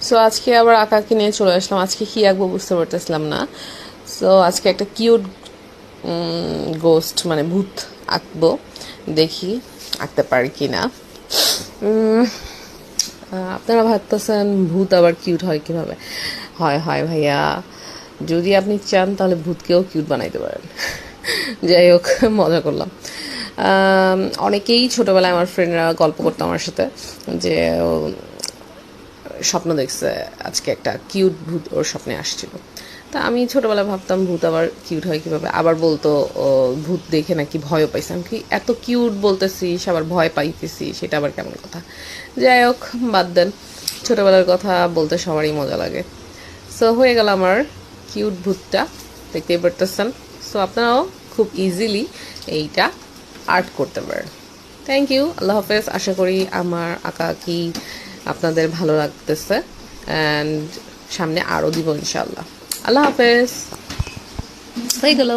So আজকে আবার আঁকাকে নিয়ে চলে আসলাম। আজকে কি আঁকবো বুঝতে পারতেছিলাম না। সো আজকে একটা কিউট গোস্ট মানে ভূত আঁকবো, দেখি আঁকতে পারি কি না। আপনারা ভাবতেছেন ভূত আবার কিউট হয় কিভাবে? হয় হয় ভাইয়া, যদি আপনি চান তাহলে ভূতকেও কিউট বানাইতে পারেন। যাই হোক, মজা করলাম। অনেকেই ছোটোবেলায় আমার ফ্রেন্ডরা গল্প করতো আমার সাথে যে স্বপ্ন দেখছে আজকে একটা কিউট ভূত ওর স্বপ্নে আসছিল। তা আমি ছোটোবেলায় ভাবতাম ভূত আবার কিউট হয় কীভাবে, আবার বলতো ভূত দেখে নাকি ভয়ও পাইছে। আমি কি এত কিউট বলতেছিস আবার ভয় পাইতেছি, সেটা আবার কেমন কথা। যাই হোক, বাদ দেন, ছোটোবেলার কথা বলতে সবারই মজা লাগে। সো হয়ে গেল আমার কিউট ভূতটা, দেখতেই পারতেছেন। সো আপনারাও খুব ইজিলি এইটা আর্ট করতে পারেন। থ্যাংক ইউ, আল্লাহ হাফেজ। আশা করি আমার আঁকা কি আপনাদের ভালো লাগতেছে, অ্যান্ড সামনে আরও দিব ইনশাল্লাহ। আল্লাহ হাফেজ, হয়ে গেল।